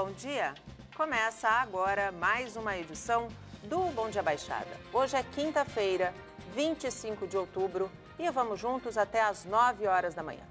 Bom dia! Começa agora mais uma edição do Bom Dia Baixada. Hoje é quinta-feira, 25 de outubro e vamos juntos até às 9 horas da manhã.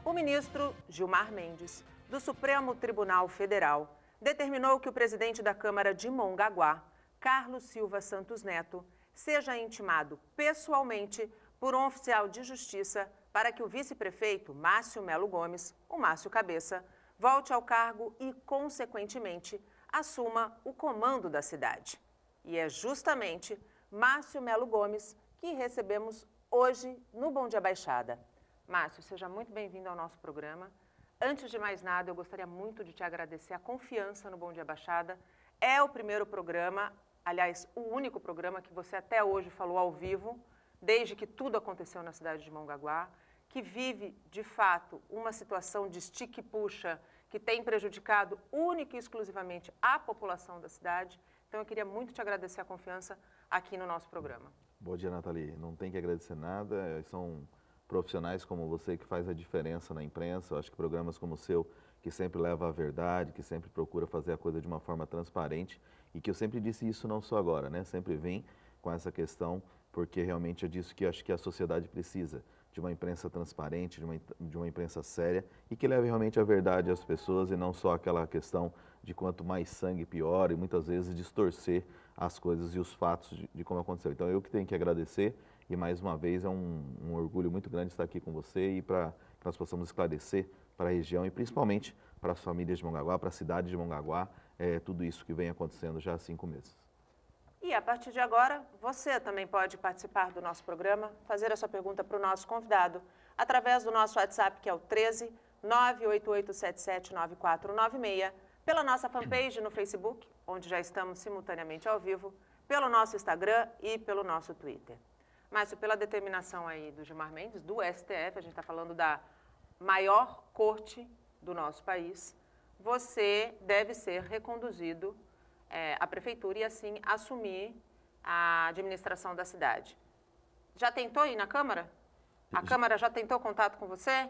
O ministro Gilmar Mendes, do Supremo Tribunal Federal, determinou que o presidente da Câmara de Mongaguá, Carlos Silva Santos Neto, seja intimado pessoalmente por um oficial de justiça para que o vice-prefeito Márcio Melo Gomes, o Márcio Cabeça, volte ao cargo e, consequentemente, assuma o comando da cidade. E é justamente Márcio Melo Gomes que recebemos hoje no Bom Dia Baixada. Márcio, seja muito bem-vindo ao nosso programa. Antes de mais nada, eu gostaria muito de te agradecer a confiança no Bom Dia Baixada. É o primeiro programa, aliás, o único programa que você até hoje falou ao vivo, desde que tudo aconteceu na cidade de Mongaguá, que vive, de fato, uma situação de estica e puxa que tem prejudicado única e exclusivamente a população da cidade. Então, eu queria muito te agradecer a confiança aqui no nosso programa. Bom dia, Nathalie. Não tem que agradecer nada, são profissionais como você que faz a diferença na imprensa. Eu acho que programas como o seu, que sempre leva a verdade, que sempre procura fazer a coisa de uma forma transparente e que eu sempre disse isso não só agora, né? Sempre vim com essa questão, porque realmente é disso que acho que a sociedade precisa, de uma imprensa transparente, de uma imprensa séria e que leve realmente a verdade às pessoas e não só aquela questão de quanto mais sangue pior e muitas vezes distorcer as coisas e os fatos de como aconteceu. Então eu que tenho que agradecer e mais uma vez é um orgulho muito grande estar aqui com você e para que nós possamos esclarecer para a região e principalmente para as famílias de Mongaguá, para a cidade de Mongaguá, tudo isso que vem acontecendo já há 5 meses. E a partir de agora, você também pode participar do nosso programa, fazer a sua pergunta para o nosso convidado, através do nosso WhatsApp, que é o 13 988779496, pela nossa fanpage no Facebook, onde já estamos simultaneamente ao vivo, pelo nosso Instagram e pelo nosso Twitter. Márcio, pela determinação aí do Gilmar Mendes, do STF, a gente está falando da maior corte do nosso país, você deve ser reconduzido à prefeitura e assim assumir a administração da cidade. Já tentou ir na Câmara? A Câmara já tentou contato com você?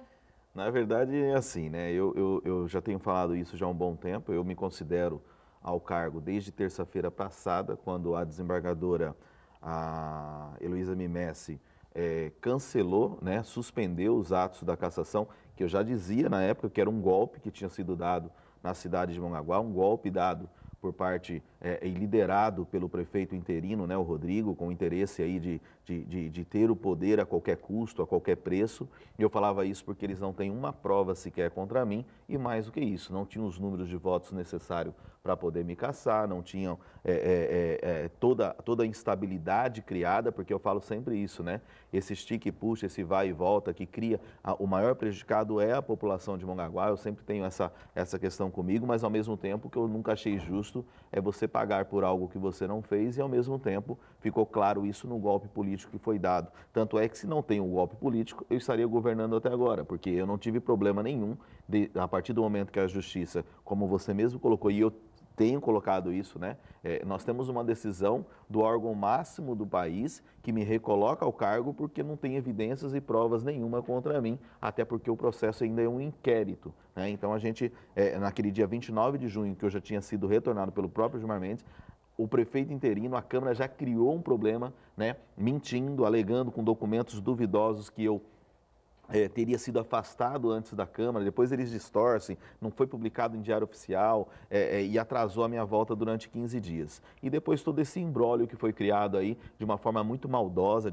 Na verdade é assim, né? Eu já tenho falado isso já há um bom tempo, eu me considero ao cargo desde terça-feira passada, quando a desembargadora a Heloísa Mimessi cancelou, né, suspendeu os atos da cassação, que eu já dizia na época que era um golpe que tinha sido dado na cidade de Mongaguá, um golpe dado por parte e liderado pelo prefeito interino, né, o Rodrigo, com interesse aí de ter o poder a qualquer custo, a qualquer preço. Eu falava isso porque eles não têm uma prova sequer contra mim e mais do que isso, não tinham os números de votos necessários para poder me cassar, não tinham toda a instabilidade criada, porque eu falo sempre isso, né? Esse estica e puxa, esse vai e volta que cria, o maior prejudicado é a população de Mongaguá, eu sempre tenho essa questão comigo, mas ao mesmo tempo que eu nunca achei justo é você pagar por algo que você não fez e ao mesmo tempo ficou claro isso no golpe político que foi dado. Tanto é que se não tem um golpe político, eu estaria governando até agora, porque eu não tive problema nenhum a partir do momento que a justiça, como você mesmo colocou, e eu tenho colocado isso, né? Nós temos uma decisão do órgão máximo do país que me recoloca ao cargo porque não tem evidências e provas nenhuma contra mim, até porque o processo ainda é um inquérito, né? Então a gente, naquele dia 29 de junho, que eu já tinha sido retornado pelo próprio Gilmar Mendes, o prefeito interino, a Câmara já criou um problema, né? Mentindo, alegando com documentos duvidosos que eu teria sido afastado antes da Câmara, depois eles distorcem, não foi publicado em diário oficial e atrasou a minha volta durante 15 dias. E depois todo esse imbróglio que foi criado aí de uma forma muito maldosa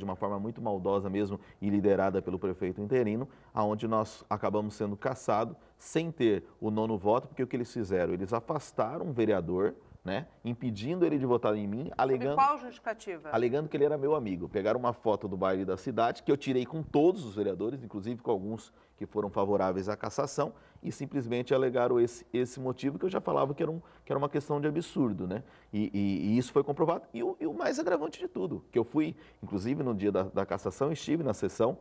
mesmo e liderada pelo prefeito interino, aonde nós acabamos sendo cassados sem ter o 9º voto, porque o que eles fizeram? Eles afastaram um vereador, né, impedindo ele de votar em mim, alegando... Qual justificativa? Alegando que ele era meu amigo. Pegaram uma foto do baile da cidade, que eu tirei com todos os vereadores, inclusive com alguns que foram favoráveis à cassação, e simplesmente alegaram esse motivo que eu já falava que era uma questão de absurdo, né? E isso foi comprovado. E o mais agravante de tudo, que eu fui, inclusive no dia da cassação, estive na sessão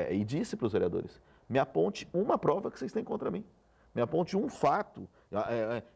e disse para os vereadores, me aponte uma prova que vocês têm contra mim. Me aponte um fato,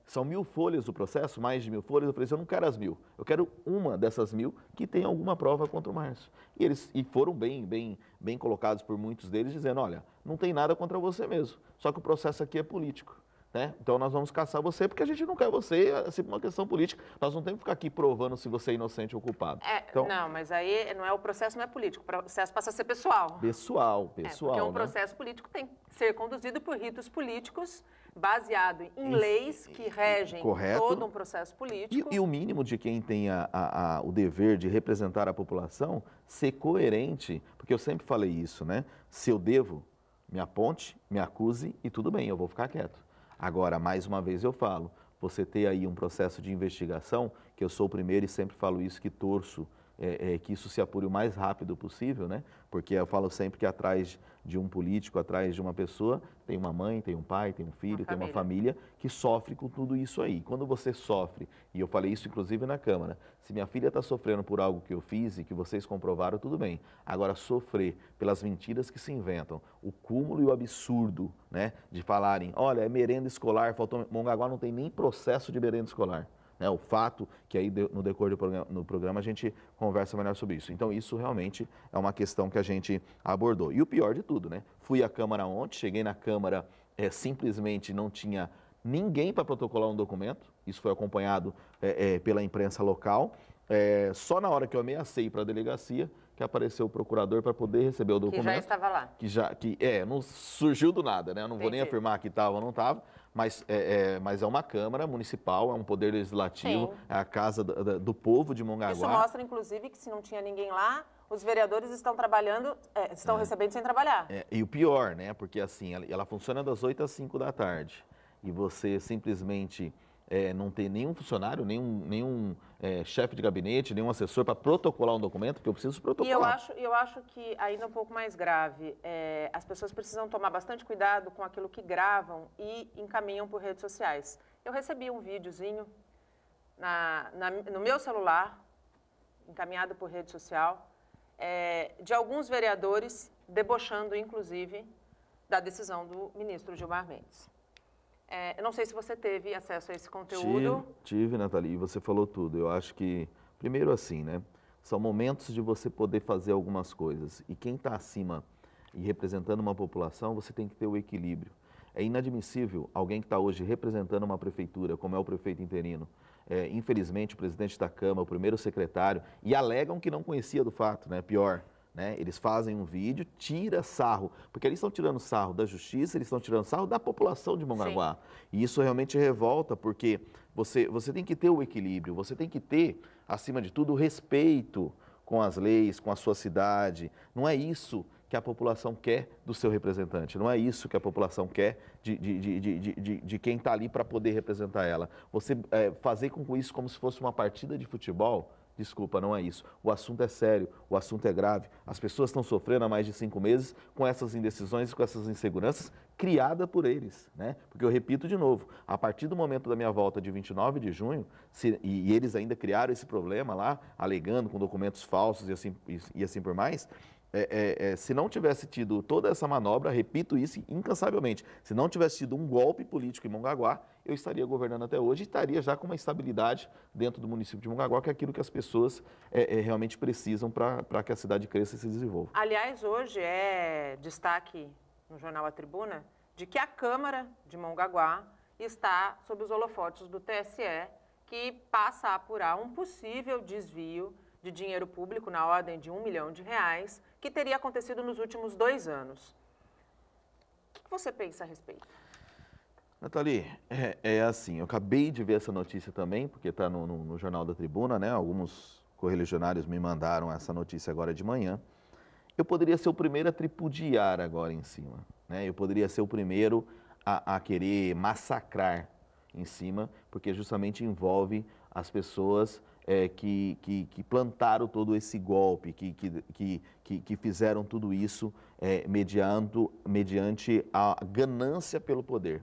são 1000 folhas do processo, mais de 1000 folhas, eu falei assim, eu não quero as 1000, eu quero uma dessas 1000 que tenha alguma prova contra o Márcio. E eles foram bem colocados por muitos deles, dizendo, olha, não tem nada contra você mesmo, só que o processo aqui é político. né? Então nós vamos caçar você porque a gente não quer você, assim, por uma questão política. Nós não temos que ficar aqui provando se você é inocente ou culpado. Então, não, mas aí não é o processo, não é político, o processo passa a ser pessoal. Pessoal, porque um processo político tem que ser conduzido por ritos políticos, baseado em leis que regem todo um processo político. E o mínimo de quem tem o dever de representar a população, ser coerente, porque eu sempre falei isso, né? Se eu devo, me aponte, me acuse e tudo bem, eu vou ficar quieto. Agora, mais uma vez eu falo, você ter aí um processo de investigação, que eu sou o primeiro e sempre falo isso, que torço, que isso se apure o mais rápido possível, né? Porque eu falo sempre que atrás de um político, atrás de uma pessoa, tem uma mãe, tem um pai, tem um filho, tem uma família que sofre com tudo isso aí. Quando você sofre, e eu falei isso inclusive na Câmara, se minha filha está sofrendo por algo que eu fiz e que vocês comprovaram, tudo bem. Agora, sofrer pelas mentiras que se inventam, o cúmulo e o absurdo, né, de falarem, olha, é merenda escolar, faltou... Mongaguá não tem nem processo de merenda escolar. O fato que aí no decorrer do programa a gente conversa melhor sobre isso. Então isso realmente é uma questão que a gente abordou. E o pior de tudo, né? Fui à Câmara ontem, cheguei na Câmara, simplesmente não tinha ninguém para protocolar um documento. Isso foi acompanhado pela imprensa local. Só na hora que eu ameacei para a delegacia que apareceu o procurador para poder receber o documento. Que já estava lá. Não surgiu do nada, né? Eu não vou nem afirmar que estava ou não estava. Mas é uma Câmara Municipal, é um poder legislativo, sim, é a casa do povo de Mongaguá. Isso mostra, inclusive, que se não tinha ninguém lá, os vereadores estão trabalhando, estão recebendo sem trabalhar. E o pior, né? Porque assim, ela funciona das 8 às 5 da tarde. E você simplesmente não tem nenhum funcionário, nenhum chefe de gabinete, nenhum assessor para protocolar um documento, porque eu preciso protocolar. E eu acho que, ainda um pouco mais grave, as pessoas precisam tomar bastante cuidado com aquilo que gravam e encaminham por redes sociais. Eu recebi um videozinho no meu celular, encaminhado por rede social, de alguns vereadores debochando, inclusive, da decisão do ministro Gilmar Mendes. Eu não sei se você teve acesso a esse conteúdo. Tive, Nathalie, e você falou tudo. Eu acho que, primeiro assim, né? São momentos de você poder fazer algumas coisas. E quem está acima e representando uma população, você tem que ter o equilíbrio. É inadmissível alguém que está hoje representando uma prefeitura, como é o prefeito interino, infelizmente o presidente da Câmara, o primeiro secretário, e alegam que não conhecia do fato, né? Pior. Né? Eles fazem um vídeo, tira sarro, porque eles estão tirando sarro da justiça, eles estão tirando sarro da população de Mongaguá. Sim. E isso realmente revolta, porque você tem que ter o equilíbrio, você tem que ter, acima de tudo, o respeito com as leis, com a sua cidade. Não é isso que a população quer do seu representante, não é isso que a população quer de quem está ali para poder representar ela. Você fazer com isso como se fosse uma partida de futebol, desculpa, não é isso. O assunto é sério, o assunto é grave. As pessoas estão sofrendo há mais de 5 meses com essas indecisões e com essas inseguranças criadas por eles, né? Porque eu repito de novo, a partir do momento da minha volta de 29 de junho, e eles ainda criaram esse problema lá, alegando com documentos falsos e assim por mais, se não tivesse tido toda essa manobra, repito isso incansavelmente, se não tivesse tido um golpe político em Mongaguá, eu estaria governando até hoje e estaria já com uma estabilidade dentro do município de Mongaguá, que é aquilo que as pessoas realmente precisam para que a cidade cresça e se desenvolva. Aliás, hoje é destaque no jornal A Tribuna de que a Câmara de Mongaguá está sob os holofotes do TSE, que passa a apurar um possível desvio de dinheiro público na ordem de R$1 milhão, que teria acontecido nos últimos 2 anos. O que você pensa a respeito? Nathalie, assim, eu acabei de ver essa notícia também, porque está no Jornal da Tribuna, né? Alguns correligionários me mandaram essa notícia agora de manhã. Eu poderia ser o primeiro a tripudiar agora em cima, né? Eu poderia ser o primeiro a querer massacrar em cima, porque justamente envolve as pessoas que plantaram todo esse golpe, que fizeram tudo isso mediante a ganância pelo poder.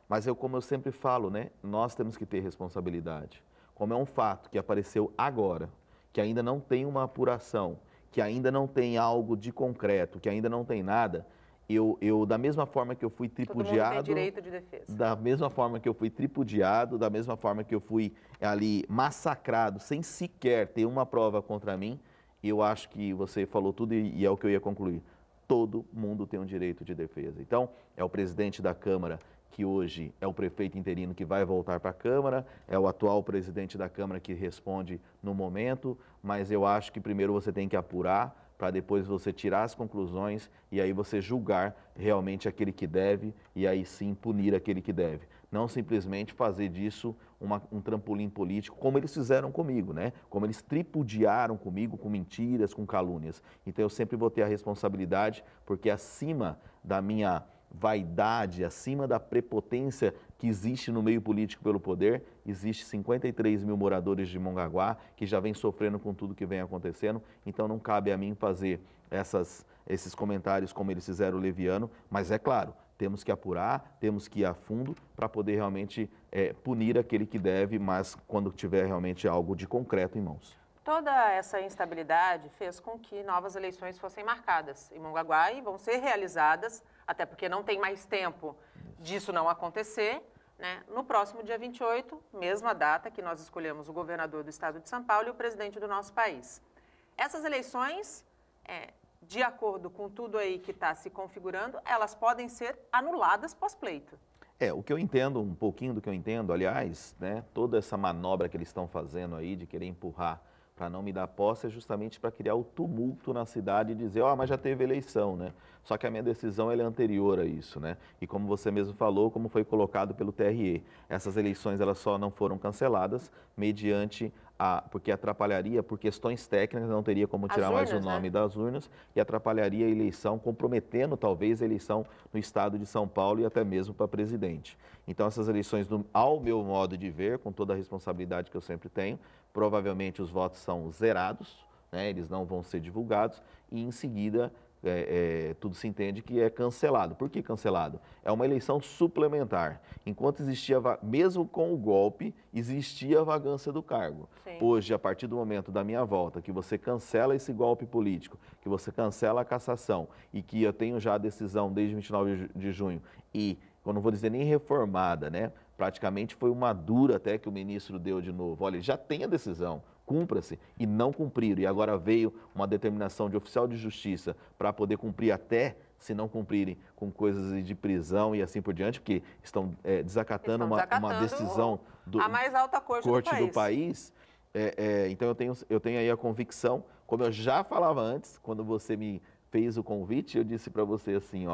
Mas como eu sempre falo, né, nós temos que ter responsabilidade. Como é um fato que apareceu agora, que ainda não tem uma apuração, que ainda não tem algo de concreto, que ainda não tem nada, eu da mesma forma que eu fui tripudiado... Todo mundo tem direito de defesa. Da mesma forma que eu fui tripudiado, da mesma forma que eu fui ali massacrado, sem sequer ter uma prova contra mim, eu acho que você falou tudo e é o que eu ia concluir. Todo mundo tem um direito de defesa. Então, é o presidente da Câmara que hoje é o prefeito interino que vai voltar para a Câmara, é o atual presidente da Câmara que responde no momento, mas eu acho que primeiro você tem que apurar, para depois você tirar as conclusões e aí você julgar realmente aquele que deve e aí sim punir aquele que deve. Não simplesmente fazer disso um trampolim político, como eles fizeram comigo, né? Como eles tripudiaram comigo com mentiras, com calúnias. Então eu sempre vou ter a responsabilidade, porque acima da minha vaidade, acima da prepotência que existe no meio político pelo poder, existe 53 mil moradores de Mongaguá que já vem sofrendo com tudo que vem acontecendo, então não cabe a mim fazer esses comentários como eles fizeram o Leviano, mas é claro, temos que apurar, temos que ir a fundo para poder realmente punir aquele que deve, mas quando tiver realmente algo de concreto em mãos. Toda essa instabilidade fez com que novas eleições fossem marcadas em Mongaguá e vão ser realizadas, até porque não tem mais tempo disso não acontecer, né? No próximo dia 28, mesma data que nós escolhemos o governador do estado de São Paulo e o presidente do nosso país. Essas eleições, de acordo com tudo aí que está se configurando, elas podem ser anuladas pós-pleito. O que eu entendo, um pouquinho do que eu entendo, aliás, né, toda essa manobra que eles estão fazendo aí de querer empurrar para não me dar posse é justamente para criar o tumulto na cidade e dizer, mas já teve eleição, né? Só que a minha decisão ela é anterior a isso, né? E como você mesmo falou, como foi colocado pelo TRE, essas eleições elas só não foram canceladas mediante porque atrapalharia, por questões técnicas, não teria como tirar mais o nome das urnas e atrapalharia a eleição, comprometendo talvez a eleição no estado de São Paulo e até mesmo para presidente. Então essas eleições, ao meu modo de ver, com toda a responsabilidade que eu sempre tenho, provavelmente os votos são zerados, né? Eles não vão ser divulgados e em seguida tudo se entende que é cancelado. Por que cancelado? É uma eleição suplementar. Enquanto existia, mesmo com o golpe, existia a vagância do cargo. Sim. Hoje, a partir do momento da minha volta, que você cancela esse golpe político, que você cancela a cassação e que eu tenho já a decisão desde 29 de junho e, eu não vou dizer nem reformada, né? Praticamente foi uma dura até que o ministro deu de novo. Olha, já tem a decisão, cumpra-se, e não cumpriram. E agora veio uma determinação de oficial de justiça para poder cumprir até, se não cumprirem, com coisas de prisão e assim por diante, porque estão desacatando uma decisão a mais alta corte do país. Então eu tenho aí a convicção, como eu já falava antes, quando você me fez o convite, eu disse para você assim,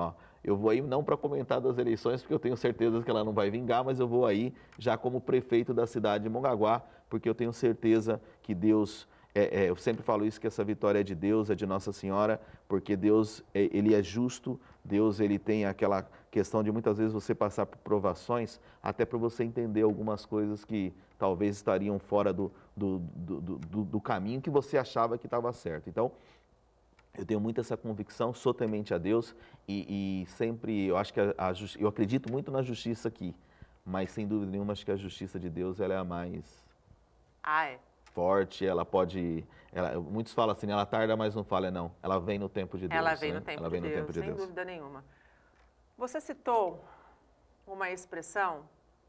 eu vou aí não para comentar das eleições, porque eu tenho certeza que ela não vai vingar, mas eu vou aí já como prefeito da cidade de Mongaguá, porque eu tenho certeza que Deus, eu sempre falo isso, que essa vitória é de Deus, é de Nossa Senhora, porque Deus, Ele é justo, Deus, Ele tem aquela questão de muitas vezes você passar por provações, até para você entender algumas coisas que talvez estariam fora do caminho que você achava que estava certo. Então, eu tenho muito essa convicção, sou temente a Deus e sempre, eu acho que eu acredito muito na justiça aqui, mas sem dúvida nenhuma acho que a justiça de Deus ela é a mais forte, ela pode, muitos falam assim, ela tarda, mas não falha, não, ela vem no tempo de Deus. Ela vem no tempo de Deus, sem dúvida nenhuma. Você citou uma expressão,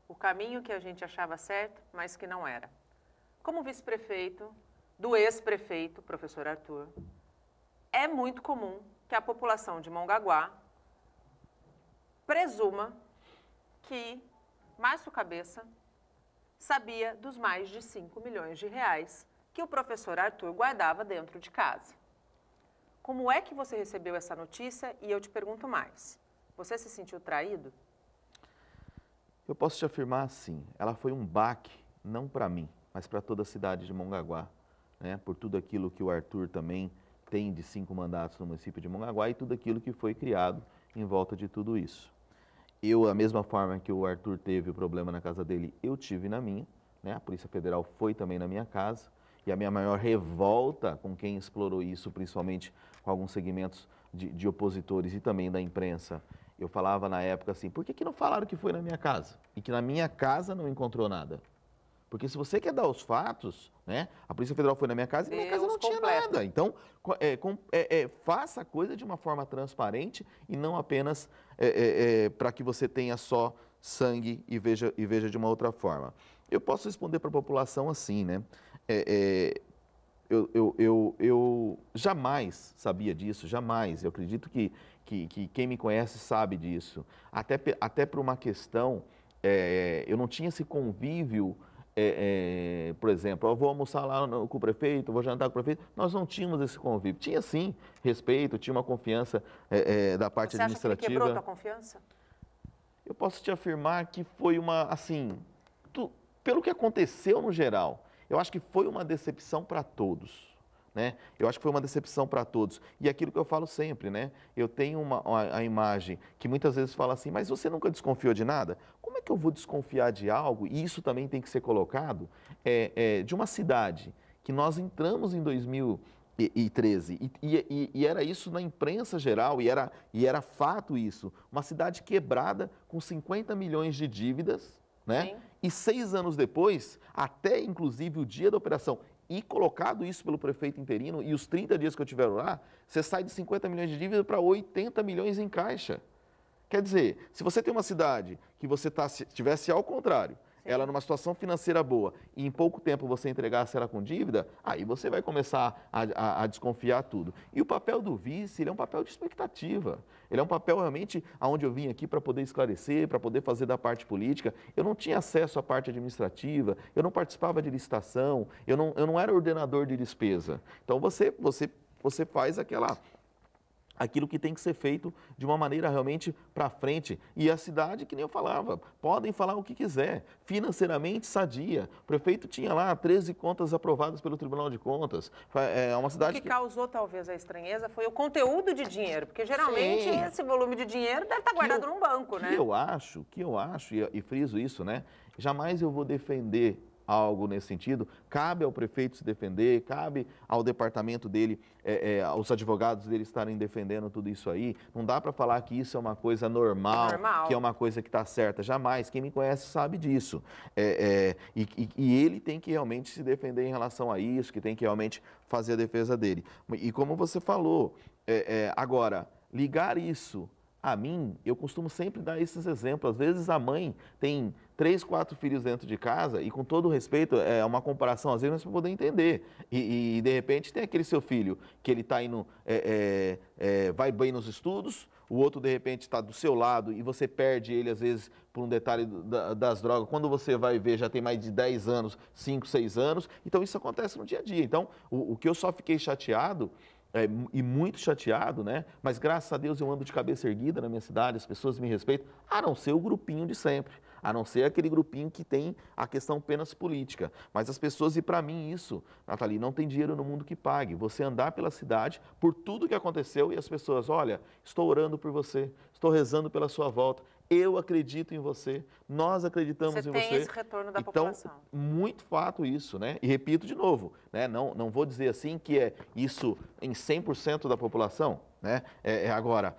o caminho que a gente achava certo, mas que não era. Como vice-prefeito do ex-prefeito, professor Arthur, é muito comum que a população de Mongaguá presuma que Márcio Cabeça sabia dos mais de 5 milhões de reais que o professor Arthur guardava dentro de casa. Como é que você recebeu essa notícia? E eu te pergunto mais, você se sentiu traído? Eu posso te afirmar assim, ela foi um baque, não para mim, mas para toda a cidade de Mongaguá, né? Por tudo aquilo que o Arthur também tem de 5 mandatos no município de Mongaguá e tudo aquilo que foi criado em volta de tudo isso. Eu, da mesma forma que o Arthur teve o problema na casa dele, eu tive na minha, né? A Polícia Federal foi também na minha casa e a minha maior revolta com quem explorou isso, principalmente com alguns segmentos de opositores e também da imprensa, eu falava na época assim, por que não falaram que foi na minha casa? E que na minha casa não encontrou nada? Porque se você quer dar os fatos, né? A Polícia Federal foi na minha casa e na minha casa não tinha nada. Então, faça a coisa de uma forma transparente e não apenas para que você tenha só sangue e veja de uma outra forma. Eu posso responder para a população assim, né? Eu jamais sabia disso, jamais. Eu acredito que que quem me conhece sabe disso. Até por uma questão, eu não tinha esse convívio, por exemplo, eu vou almoçar lá com o prefeito, vou jantar com o prefeito. Nós não tínhamos esse convívio. Tinha sim respeito, tinha uma confiança da parte administrativa. Você acha que ele quebrou a tua confiança? Eu posso te afirmar que foi uma, assim, pelo que aconteceu no geral, eu acho que foi uma decepção para todos. Né? Eu acho que foi uma decepção para todos. E aquilo que eu falo sempre, né? Eu tenho a imagem que muitas vezes fala assim, mas você nunca desconfiou de nada? Como é que eu vou desconfiar de algo? E isso também tem que ser colocado, de uma cidade que nós entramos em 2013 e era isso na imprensa geral e era fato isso. Uma cidade quebrada com 50 milhões de dívidas, né? Sim. E 6 anos depois, até inclusive o dia da operação, e colocado isso pelo prefeito interino, e os 30 dias que eu tiver lá, você sai de 50 milhões de dívida para 80 milhões em caixa. Quer dizer, se você tem uma cidade que você tivesse ao contrário, ela numa situação financeira boa, e em pouco tempo você entregasse ela com dívida, aí você vai começar a desconfiar tudo. E o papel do vice, ele é um papel de expectativa. Ele é um papel realmente onde eu vim aqui para poder esclarecer, para poder fazer da parte política. Eu não tinha acesso à parte administrativa, eu não participava de licitação, eu não era ordenador de despesa. Então você faz aquilo que tem que ser feito de uma maneira realmente para frente. E a cidade, que nem eu falava, podem falar o que quiser, financeiramente sadia. O prefeito tinha lá 13 contas aprovadas pelo Tribunal de Contas. É uma cidade O que causou talvez a estranheza foi o conteúdo de dinheiro, porque geralmente Sim. esse volume de dinheiro deve estar guardado num banco, né? Que eu acho, e friso isso, né? Jamais eu vou defender algo nesse sentido, cabe ao prefeito se defender, cabe ao departamento dele, aos advogados dele estarem defendendo tudo isso aí. Não dá para falar que isso é uma coisa normal, que é uma coisa que está certa, jamais. Quem me conhece sabe disso. E ele tem que realmente se defender em relação a isso, que tem que realmente fazer a defesa dele. E como você falou, agora, ligar isso a mim, eu costumo sempre dar esses exemplos. Às vezes a mãe tem 3, 4 filhos dentro de casa e, com todo respeito, é uma comparação às vezes para poder entender. E de repente tem aquele seu filho que ele está indo, vai bem nos estudos, o outro de repente está do seu lado e você perde ele às vezes por um detalhe das drogas. Quando você vai ver já tem mais de 10 anos, 5, 6 anos. Então isso acontece no dia a dia. Então o que eu só fiquei chateado, e muito chateado, né? Mas graças a Deus eu ando de cabeça erguida na minha cidade, as pessoas me respeitam, a não ser o grupinho de sempre, a não ser aquele grupinho que tem a questão apenas política. Mas as pessoas, e para mim isso, Nathalie, não tem dinheiro no mundo que pague. Você andar pela cidade, por tudo que aconteceu, e as pessoas, olha, estou orando por você, estou rezando pela sua volta, eu acredito em você, nós acreditamos em você. Você tem esse retorno da população. Então, muito fato isso, né? E repito de novo, né? Não vou dizer assim que é isso em 100% da população, né? Agora,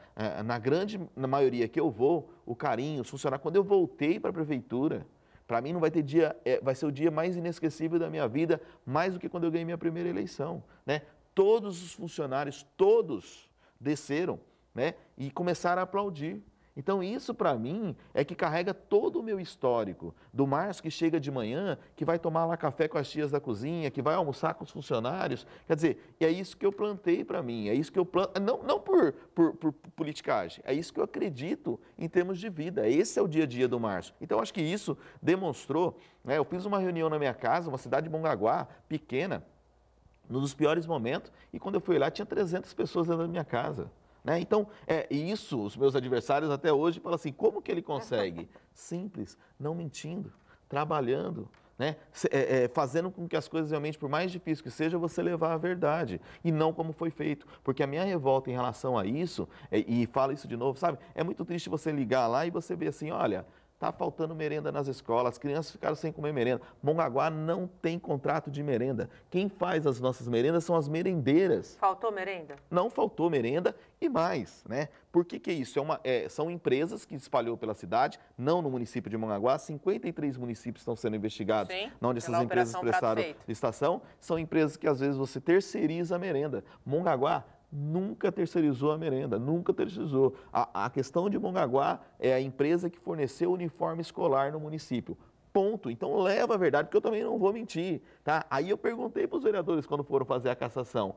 na maioria que eu vou, o carinho, os funcionários, quando eu voltei para a prefeitura, para mim não vai ter dia, vai ser o dia mais inesquecível da minha vida, mais do que quando eu ganhei minha primeira eleição, né? Todos os funcionários, todos desceram, né? E começaram a aplaudir. Então, isso para mim é que carrega todo o meu histórico, do Márcio que chega de manhã, que vai tomar lá café com as tias da cozinha, que vai almoçar com os funcionários. Quer dizer, é isso que eu plantei para mim, é isso que eu planto, não por politicagem, é isso que eu acredito em termos de vida. Esse é o dia a dia do Márcio. Então, acho que isso demonstrou, né? Eu fiz uma reunião na minha casa, uma cidade de Mongaguá, pequena, num dos piores momentos, e quando eu fui lá tinha 300 pessoas dentro da minha casa. Né? Então, isso, os meus adversários até hoje falam assim, como que ele consegue? Simples, não mentindo, trabalhando, né? Fazendo com que as coisas realmente, por mais difícil que seja, você levar a verdade, e não como foi feito. Porque a minha revolta em relação a isso, e falo isso de novo, sabe? É muito triste você ligar lá e você ver assim, olha, está faltando merenda nas escolas, as crianças ficaram sem comer merenda. Mongaguá não tem contrato de merenda. Quem faz as nossas merendas são as merendeiras. Faltou merenda? Não faltou merenda e mais, né? Por que é isso? São empresas que espalhou pela cidade, não no município de Mongaguá, 53 municípios estão sendo investigados, sim, onde essas empresas prestaram licitação. São empresas que às vezes você terceiriza a merenda. Mongaguá nunca terceirizou a merenda, nunca terceirizou. A questão de Mongaguá é a empresa que forneceu o uniforme escolar no município. Ponto. Então leva a verdade, porque eu também não vou mentir. Tá? Aí eu perguntei para os vereadores quando foram fazer a cassação,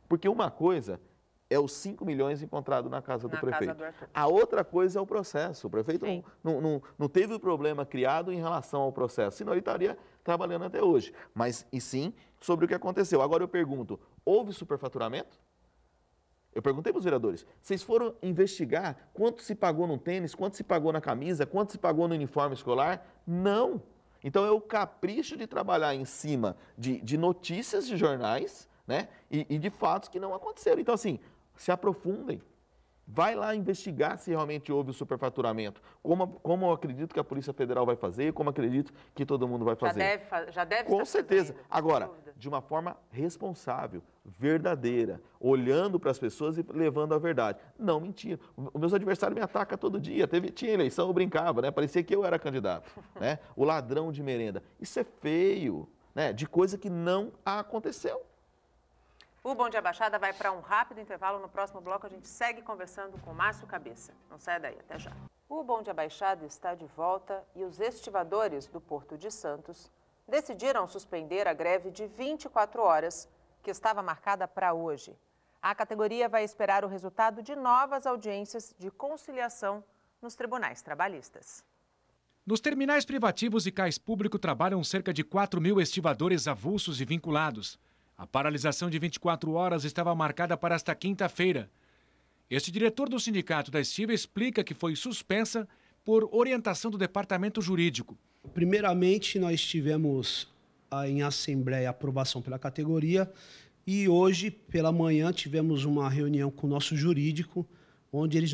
porque uma coisa é os 5 milhões encontrados na casa do prefeito. Casa do Arthur. A outra coisa é o processo. O prefeito não teve o problema criado em relação ao processo, senão ele estaria trabalhando até hoje. Mas, e sim, sobre o que aconteceu. Agora eu pergunto, houve superfaturamento? Eu perguntei para os vereadores, vocês foram investigar quanto se pagou no tênis, quanto se pagou na camisa, quanto se pagou no uniforme escolar? Não. Então é o capricho de trabalhar em cima de notícias de jornais, né, e de fatos que não aconteceram. Então, assim, se aprofundem. Vai lá investigar se realmente houve o superfaturamento. Como eu acredito que a Polícia Federal vai fazer, como acredito que todo mundo vai fazer. Já deve Com estar certeza. fazendo, Agora, de uma forma responsável, verdadeira, olhando para as pessoas e levando a verdade. Não mentira. Os meus adversários me atacam todo dia. Tinha eleição, eu brincava, né? Parecia que eu era candidato. Né? O ladrão de merenda. Isso é feio, né? De coisa que não aconteceu. O Bom Dia Baixada vai para um rápido intervalo. No próximo bloco, a gente segue conversando com Márcio Cabeça. Não sai daí, até já. O Bom Dia Baixada está de volta e os estivadores do Porto de Santos decidiram suspender a greve de 24 horas, que estava marcada para hoje. A categoria vai esperar o resultado de novas audiências de conciliação nos tribunais trabalhistas. Nos terminais privativos e cais público trabalham cerca de 4.000 estivadores avulsos e vinculados. A paralisação de 24 horas estava marcada para esta quinta-feira. Este diretor do Sindicato da Estiva explica que foi suspensa por orientação do Departamento Jurídico. Primeiramente, nós tivemos em assembleia a aprovação pela categoria e hoje, pela manhã, tivemos uma reunião com o nosso jurídico, onde eles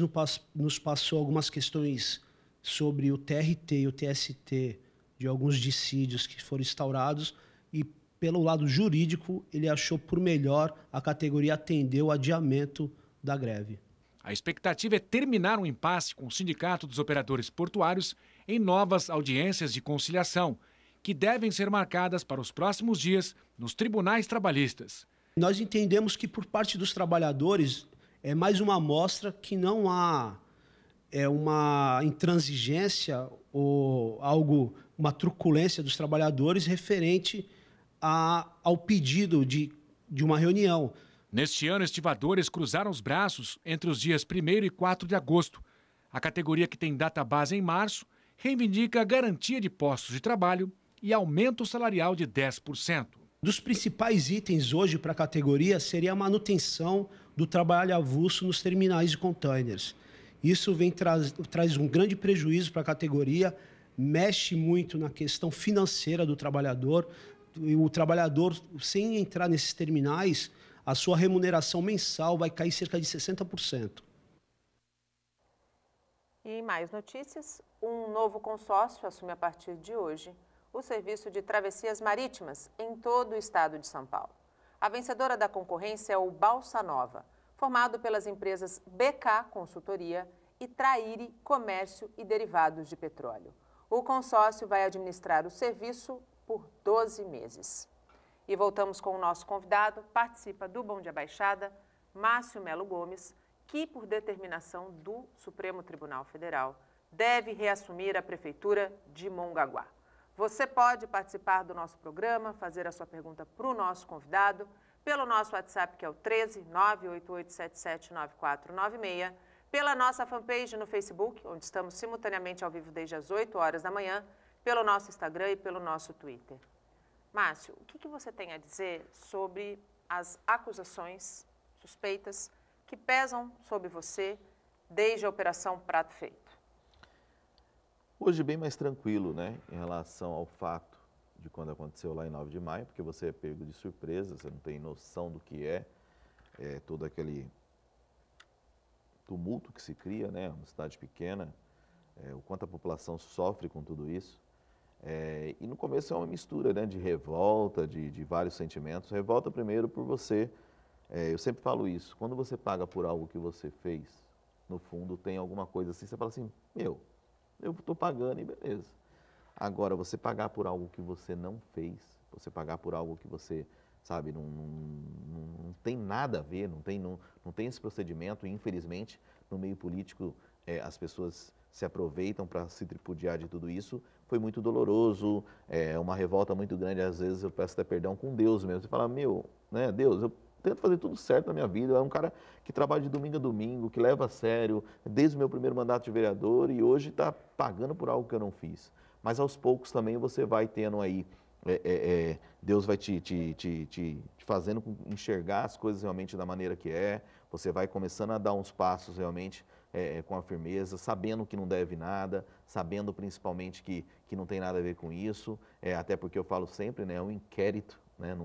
nos passou algumas questões sobre o TRT e o TST de alguns dissídios que foram instaurados e, pelo lado jurídico, ele achou por melhor a categoria atender o adiamento da greve. A expectativa é terminar um impasse com o Sindicato dos Operadores Portuários em novas audiências de conciliação, que devem ser marcadas para os próximos dias nos tribunais trabalhistas. Nós entendemos que, por parte dos trabalhadores, é mais uma amostra que não há uma intransigência ou uma truculência dos trabalhadores referente ao pedido de uma reunião. Neste ano, estivadores cruzaram os braços entre os dias 1º e 4 de agosto. A categoria, que tem data base em março, reivindica a garantia de postos de trabalho e aumento salarial de 10%. Dos principais itens hoje para a categoria seria a manutenção do trabalho avulso nos terminais de containers. Isso traz um grande prejuízo para a categoria, mexe muito na questão financeira do trabalhador. O trabalhador, sem entrar nesses terminais, a sua remuneração mensal vai cair cerca de 60%. E em mais notícias, um novo consórcio assume a partir de hoje o serviço de travessias marítimas em todo o estado de São Paulo. A vencedora da concorrência é o Balsa Nova, formado pelas empresas BK Consultoria e Traire Comércio e Derivados de Petróleo. O consórcio vai administrar o serviço por 12 meses. E voltamos com o nosso convidado, participa do Bom Dia Baixada, Márcio Melo Gomes, que, por determinação do Supremo Tribunal Federal, deve reassumir a Prefeitura de Mongaguá. Você pode participar do nosso programa, fazer a sua pergunta para o nosso convidado, pelo nosso WhatsApp, que é o 13 98877 9496, pela nossa fanpage no Facebook, onde estamos simultaneamente ao vivo desde as 8 horas da manhã, pelo nosso Instagram e pelo nosso Twitter. Márcio, o que você tem a dizer sobre as acusações suspeitas que pesam sobre você desde a Operação Prato Feito? Hoje bem mais tranquilo, né, em relação ao fato de quando aconteceu lá em 9 de maio, porque você é pego de surpresa, você não tem noção do que é todo aquele tumulto que se cria, né, uma cidade pequena, o quanto a população sofre com tudo isso. E no começo é uma mistura, né, de revolta, de vários sentimentos. Revolta primeiro por você, eu sempre falo isso, quando você paga por algo que você fez, no fundo tem alguma coisa assim, você fala assim, eu estou pagando e beleza. Agora, você pagar por algo que você não fez, você pagar por algo que você, sabe, não tem nada a ver, não tem esse procedimento, e infelizmente, no meio político, as pessoas se aproveitam para se tripudiar de tudo isso. Foi muito doloroso, uma revolta muito grande, às vezes eu peço até perdão com Deus mesmo. Você fala, né, Deus, tento fazer tudo certo na minha vida. É um cara que trabalha de domingo a domingo, que leva a sério, desde o meu primeiro mandato de vereador e hoje está pagando por algo que eu não fiz. Mas aos poucos também você vai tendo aí, Deus vai te fazendo enxergar as coisas realmente da maneira que é, você vai começando a dar uns passos realmente com a firmeza, sabendo que não deve nada, sabendo principalmente que não tem nada a ver com isso, até porque eu falo sempre, né, é um inquérito, né,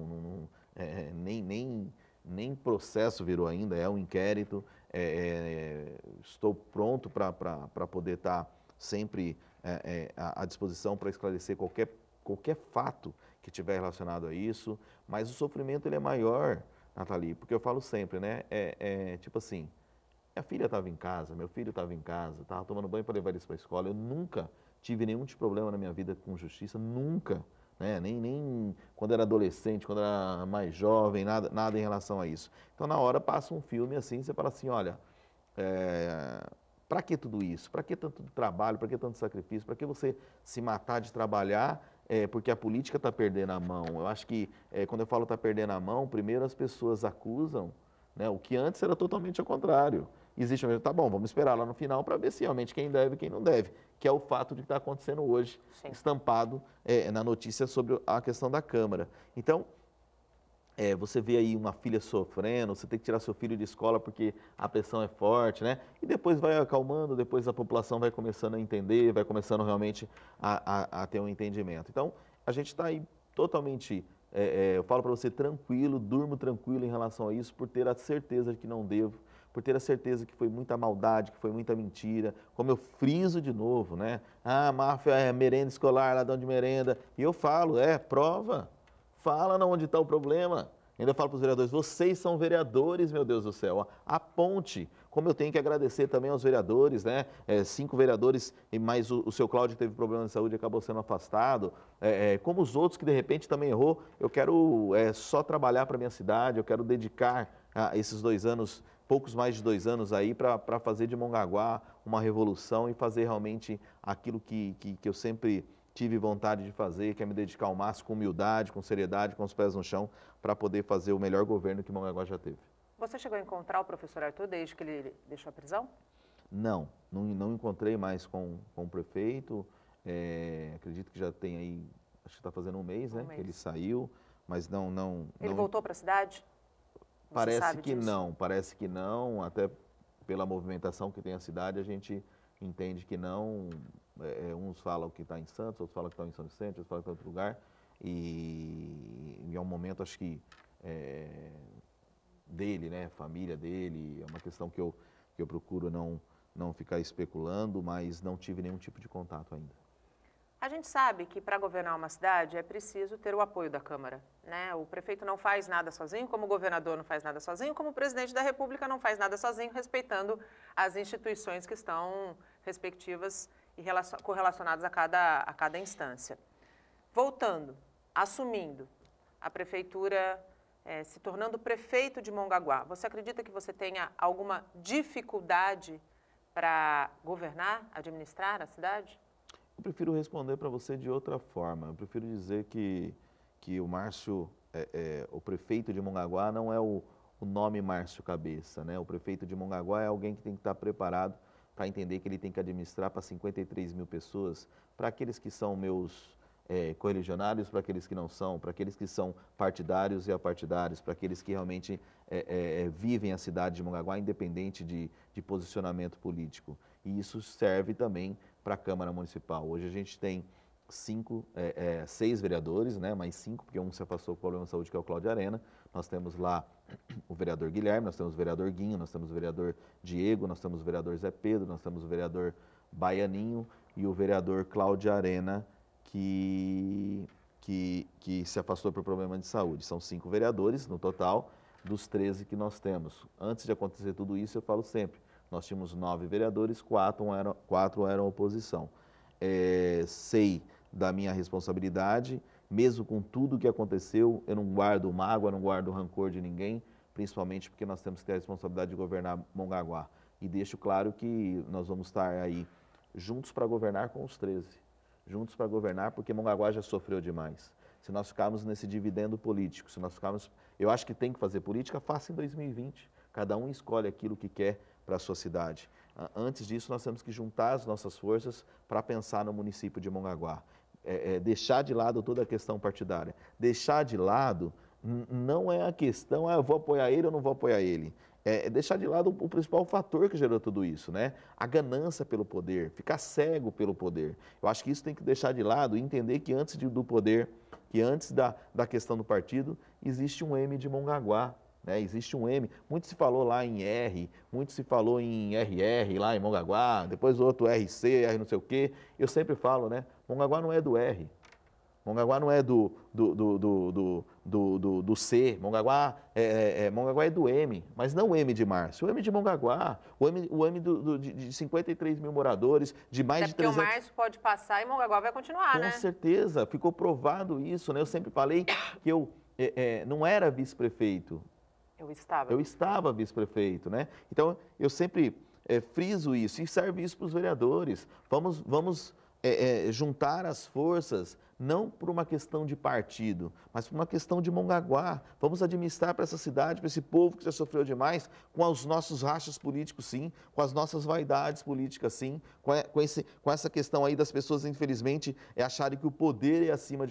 nem processo virou ainda, é um inquérito, estou pronto para poder estar sempre à disposição para esclarecer qualquer fato que tiver relacionado a isso, mas o sofrimento ele é maior, Nathalie, porque eu falo sempre, né, tipo assim, minha filha estava em casa, meu filho estava em casa, estava tomando banho para levar eles para a escola. Eu nunca tive nenhum tipo de problema na minha vida com justiça, nunca. Né? Nem quando era adolescente, quando era mais jovem, nada em relação a isso. Então, na hora, passa um filme assim, você fala assim, olha, para que tudo isso? Para que tanto trabalho? Para que tanto sacrifício? Para que você se matar de trabalhar? Porque a política está perdendo a mão. Eu acho que, quando eu falo está perdendo a mão, primeiro as pessoas acusam, né, o que antes era totalmente ao contrário. Existe tá bom, vamos esperar lá no final para ver se realmente quem deve e quem não deve, que é o fato de que está acontecendo hoje, sim, estampado na notícia sobre a questão da Câmara. Então, você vê aí uma filha sofrendo, você tem que tirar seu filho de escola porque a pressão é forte, né? E depois vai acalmando, depois a população vai começando a entender, vai começando realmente a ter um entendimento. Então, a gente está aí totalmente, eu falo para você, tranquilo, durmo tranquilo em relação a isso, por ter a certeza de que não devo, por ter a certeza que foi muita maldade, que foi muita mentira, como eu friso de novo, né? Ah, máfia é merenda escolar, ladrão de merenda. E eu falo, prova, fala onde está o problema. Ainda falo para os vereadores, vocês são vereadores, meu Deus do céu, aponte. Como eu tenho que agradecer também aos vereadores, né? 5 vereadores, e mais o seu Cláudio que teve problema de saúde e acabou sendo afastado. Como os outros que de repente também errou, eu quero só trabalhar para a minha cidade, eu quero dedicar esses 2 anos, poucos mais de 2 anos aí, para fazer de Mongaguá uma revolução e fazer realmente aquilo que eu sempre tive vontade de fazer, que é me dedicar ao máximo, com humildade, com seriedade, com os pés no chão, para poder fazer o melhor governo que Mongaguá já teve. Você chegou a encontrar o professor Arthur desde que ele deixou a prisão? Não encontrei mais com o prefeito, acredito que já tem aí, acho que está fazendo um mês, né, que ele saiu, mas não... Ele voltou para a cidade? Parece que não, até pela movimentação que tem a cidade, a gente entende que não. Uns falam que está em Santos, outros falam que está em São Vicente, outros falam que está em outro lugar, e é um momento, acho que, dele, né, família dele, é uma questão que eu procuro não ficar especulando, mas não tive nenhum tipo de contato ainda. A gente sabe que para governar uma cidade é preciso ter o apoio da Câmara, né? O prefeito não faz nada sozinho, como o governador não faz nada sozinho, como o presidente da República não faz nada sozinho, respeitando as instituições que estão respectivas e correlacionadas a cada instância. Voltando, assumindo a prefeitura, se tornando prefeito de Mongaguá, você acredita que você tenha alguma dificuldade para governar, administrar a cidade? Eu prefiro responder para você de outra forma. Eu prefiro dizer que o Márcio, o prefeito de Mongaguá, não é o nome Márcio Cabeça, né? O prefeito de Mongaguá é alguém que tem que estar preparado para entender que ele tem que administrar para 53 mil pessoas, para aqueles que são meus correligionários, para aqueles que não são, para aqueles que são partidários e apartidários, para aqueles que realmente vivem a cidade de Mongaguá, independente de posicionamento político. E isso serve também para a Câmara Municipal. Hoje a gente tem 6 vereadores, né, mais 5, porque um se afastou com problema de saúde, que é o Cláudio Arena. Nós temos lá o vereador Guilherme, nós temos o vereador Guinho, nós temos o vereador Diego, nós temos o vereador Zé Pedro, nós temos o vereador Baianinho e o vereador Cláudio Arena, que se afastou por problema de saúde. São 5 vereadores no total, dos 13 que nós temos. Antes de acontecer tudo isso, eu falo sempre, nós tínhamos 9 vereadores, 4 eram oposição. Sei da minha responsabilidade, mesmo com tudo que aconteceu, eu não guardo mágoa, não guardo rancor de ninguém, principalmente porque nós temos que ter a responsabilidade de governar Mongaguá. E deixo claro que nós vamos estar aí juntos para governar com os 13. Juntos para governar, porque Mongaguá já sofreu demais. se nós ficarmos nesse dividendo político, se nós ficarmos... Eu acho que tem que fazer política, faça em 2020. Cada um escolhe aquilo que quer para a sua cidade. Antes disso, nós temos que juntar as nossas forças para pensar no município de Mongaguá. Deixar de lado toda a questão partidária. Deixar de lado não é a questão, eu vou apoiar ele ou não vou apoiar ele. Deixar de lado o principal fator que gerou tudo isso, né? A ganância pelo poder, ficar cego pelo poder. Eu acho que isso tem que deixar de lado e entender que antes do poder, que antes da questão do partido, existe um M de Mongaguá. Né? Existe um M, muito se falou lá em R, muito se falou em RR lá em Mongaguá, depois outro RC, R não sei o quê. Eu sempre falo, né? Mongaguá não é do R, Mongaguá não é do C, Mongaguá é do M, mas não o M de Márcio, o M de Mongaguá, o M de 53 mil moradores, de mais de 300... Porque o Márcio pode passar e Mongaguá vai continuar, né? Com certeza, ficou provado isso, né? Eu sempre falei que eu não era vice-prefeito. Eu estava vice-prefeito, né? Então, eu sempre friso isso e serve isso para os vereadores. Vamos juntar as forças, não por uma questão de partido, mas por uma questão de Mongaguá. Vamos administrar para essa cidade, para esse povo que já sofreu demais, com os nossos rachas políticos, sim, com as nossas vaidades políticas, sim, com essa questão aí das pessoas, infelizmente, acharem que o poder é acima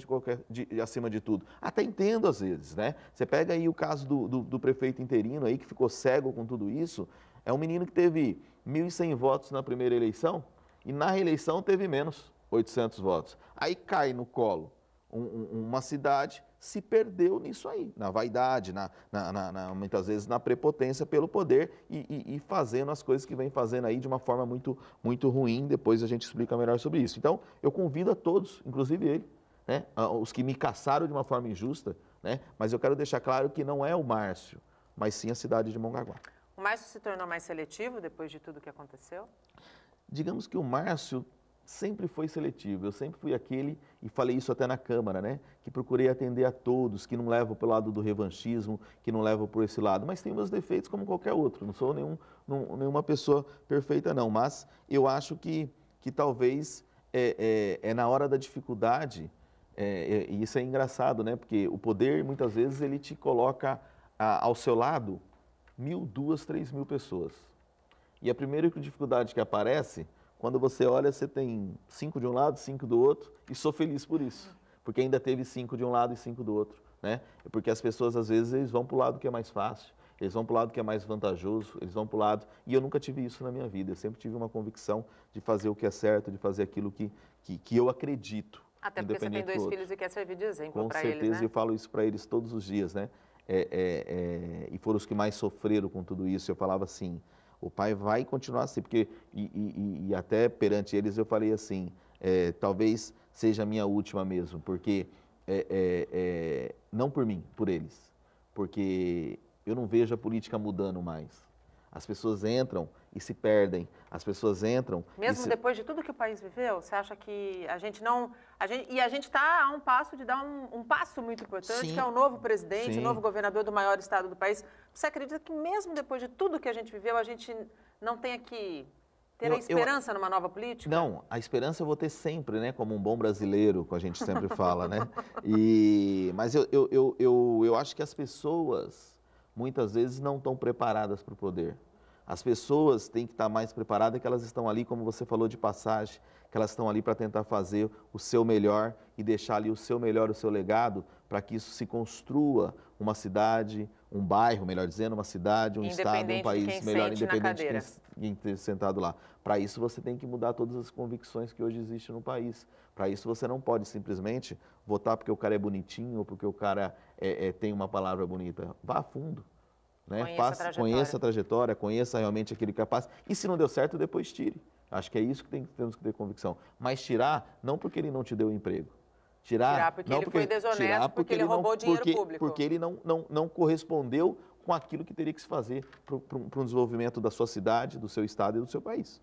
de tudo. Até entendo às vezes, né? Você pega aí o caso do prefeito interino aí, que ficou cego com tudo isso, é um menino que teve 1.100 votos na primeira eleição, e na reeleição teve menos, 800 votos. Aí cai no colo uma cidade, se perdeu nisso aí, na vaidade, muitas vezes na prepotência pelo poder e fazendo as coisas que vem fazendo aí de uma forma muito, muito ruim. Depois a gente explica melhor sobre isso. Então, eu convido a todos, inclusive ele, né, os que me caçaram de uma forma injusta, né, mas eu quero deixar claro que não é o Márcio, mas sim a cidade de Mongaguá. O Márcio se tornou mais seletivo depois de tudo que aconteceu? Digamos que o Márcio sempre foi seletivo, eu sempre fui aquele, e falei isso até na Câmara, né, que procurei atender a todos, que não levo pelo lado do revanchismo, que não levo por esse lado, mas tenho meus defeitos como qualquer outro, não sou nenhuma pessoa perfeita não, mas eu acho que talvez na hora da dificuldade, e isso é engraçado, né, porque o poder muitas vezes ele te coloca ao seu lado 1.000, 2.000, 3.000 pessoas. E a primeira dificuldade que aparece, quando você olha, você tem 5 de um lado, 5 do outro, e sou feliz por isso, porque ainda teve 5 de um lado e 5 do outro, né? Porque as pessoas, às vezes, eles vão para o lado que é mais fácil, eles vão para o lado que é mais vantajoso, eles vão para o lado... E eu nunca tive isso na minha vida, eu sempre tive uma convicção de fazer o que é certo, de fazer aquilo que eu acredito. Até porque você tem 2 filhos e quer servir de exemplo para eles, né? Com certeza, eu falo isso para eles todos os dias, né? E foram os que mais sofreram com tudo isso. Eu falava assim, o pai vai continuar assim, porque, e até perante eles eu falei assim, talvez seja a minha última mesmo, porque, não por mim, por eles, porque eu não vejo a política mudando mais. As pessoas entram e se perdem, as pessoas entram... Mesmo depois de tudo que o país viveu, você acha que a gente não... E a gente está a um passo de dar um passo muito importante, Sim. que é o novo presidente, Sim. o novo governador do maior estado do país. Você acredita que mesmo depois de tudo que a gente viveu, a gente não tenha que ter a esperança numa nova política? Não, a esperança eu vou ter sempre, né? Como um bom brasileiro, que a gente sempre fala, né? Mas eu acho que as pessoas, muitas vezes, não estão preparadas para o poder. As pessoas têm que estar mais preparadas, que elas estão ali, como você falou, de passagem, que elas estão ali para tentar fazer o seu melhor e deixar ali o seu melhor, o seu legado, para que isso se construa uma cidade, um bairro, melhor dizendo, uma cidade, um estado, um país melhor, independente de quem esteja sentado lá. Para isso você tem que mudar todas as convicções que hoje existem no país. Para isso você não pode simplesmente votar porque o cara é bonitinho ou porque o cara tem uma palavra bonita. Vá a fundo. Né? Conheça a trajetória, conheça realmente aquele capaz. E se não deu certo, depois tire. Acho que é isso que temos que ter convicção. Mas tirar, não porque ele não te deu emprego. Tirar porque ele foi desonesto, porque ele roubou dinheiro público. Porque ele não correspondeu com aquilo que teria que se fazer para um desenvolvimento da sua cidade, do seu estado e do seu país.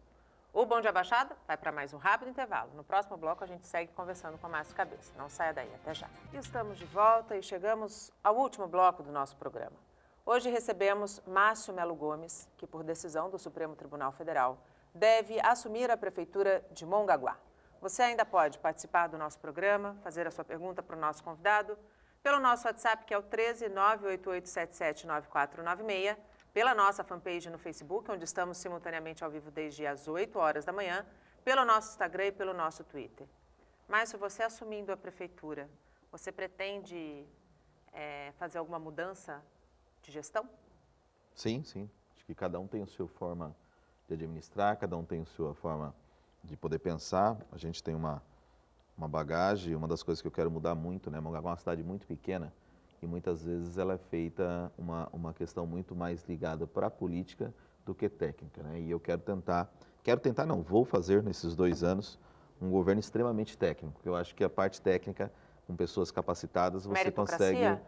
O Bom Dia Baixada vai para mais um rápido intervalo. No próximo bloco a gente segue conversando com o Márcio Cabeça. Não saia daí, até já. Estamos de volta e chegamos ao último bloco do nosso programa. Hoje recebemos Márcio Melo Gomes, que por decisão do Supremo Tribunal Federal deve assumir a Prefeitura de Mongaguá. você ainda pode participar do nosso programa, fazer a sua pergunta para o nosso convidado, pelo nosso WhatsApp, que é o 13988779496, pela nossa fanpage no Facebook, onde estamos simultaneamente ao vivo desde as 8 horas da manhã, pelo nosso Instagram e pelo nosso Twitter. Márcio, você assumindo a prefeitura, você pretende fazer alguma mudança de gestão? Sim, sim. Acho que cada um tem a sua forma de administrar, cada um tem a sua forma de poder pensar. A gente tem uma bagagem, uma das coisas que eu quero mudar muito, né? Mongaguá é uma cidade muito pequena e muitas vezes ela é feita uma questão muito mais ligada para a política do que técnica, né? E eu vou fazer nesses 2 anos um governo extremamente técnico, porque eu acho que a parte técnica, com pessoas capacitadas, você consegue...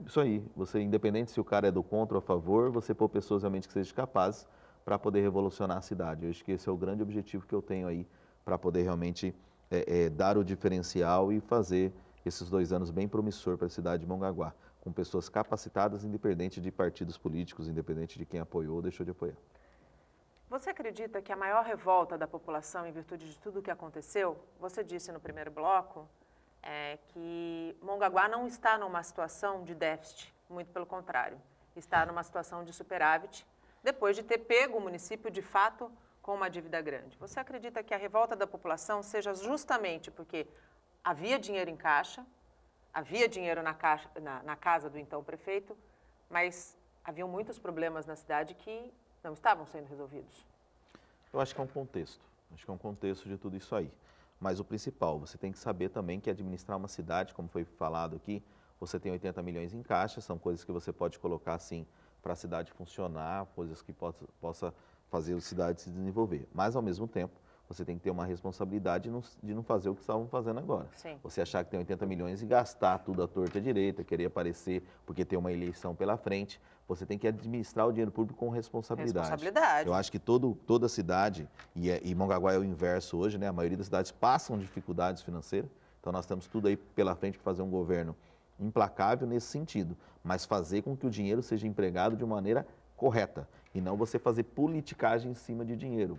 Isso aí. Você, independente se o cara é do contra ou a favor, você pôr pessoas realmente que sejam capazes para poder revolucionar a cidade. Eu acho que esse é o grande objetivo que eu tenho aí, para poder realmente dar o diferencial e fazer esses 2 anos bem promissor para a cidade de Mongaguá, com pessoas capacitadas, independente de partidos políticos, independente de quem apoiou ou deixou de apoiar. Você acredita que a maior revolta da população, em virtude de tudo o que aconteceu, você disse no primeiro bloco, que Mongaguá não está numa situação de déficit, muito pelo contrário, está numa situação de superávit, depois de ter pego o município, de fato, com uma dívida grande. Você acredita que a revolta da população seja justamente porque havia dinheiro em caixa, havia dinheiro na casa do então prefeito, mas haviam muitos problemas na cidade que não estavam sendo resolvidos? Eu acho que é um contexto. Acho que é um contexto de tudo isso aí. Mas o principal, você tem que saber também que administrar uma cidade, como foi falado aqui, você tem 80 milhões em caixa, são coisas que você pode colocar assim para a cidade funcionar, coisas que possa fazer a cidade se desenvolver. Mas, ao mesmo tempo, você tem que ter uma responsabilidade de não fazer o que estavam fazendo agora. Sim. Você achar que tem 80 milhões e gastar tudo à torta e à direita, querer aparecer porque tem uma eleição pela frente, você tem que administrar o dinheiro público com responsabilidade. Eu acho que toda cidade, e Mongaguá é o inverso hoje, né? A maioria das cidades passam dificuldades financeiras, então nós temos tudo aí pela frente para fazer um governo implacável nesse sentido, mas fazer com que o dinheiro seja empregado de maneira correta e não você fazer politicagem em cima de dinheiro.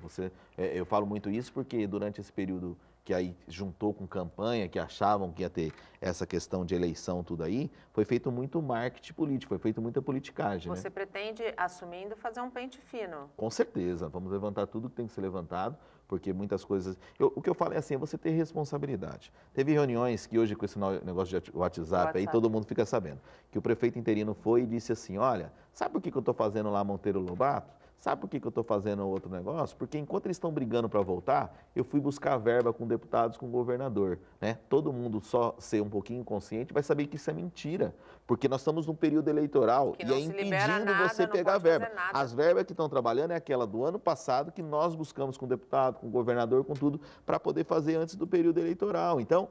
Eu falo muito isso porque durante esse período que aí juntou com campanha, que achavam que ia ter essa questão de eleição, tudo aí, foi feito muito marketing político, foi feito muita politicagem. Você pretende, assumindo, fazer um pente fino? Com certeza, vamos levantar tudo que tem que ser levantado, porque muitas coisas... o que eu falo é assim, é você ter responsabilidade. Teve reuniões que hoje, com esse negócio de WhatsApp aí, todo mundo fica sabendo, que o prefeito interino foi e disse assim, olha, sabe por que eu estou fazendo lá Monteiro Lobato? Sabe por que eu estou fazendo outro negócio? Porque enquanto eles estão brigando para voltar, eu fui buscar verba com deputados, com o governador. Né? Todo mundo só ser um pouquinho consciente vai saber que isso é mentira. Porque nós estamos num período eleitoral e é impedindo você pegar verba. As verbas que estão trabalhando é aquela do ano passado que nós buscamos com o deputado, com o governador, com tudo, para poder fazer antes do período eleitoral. Então,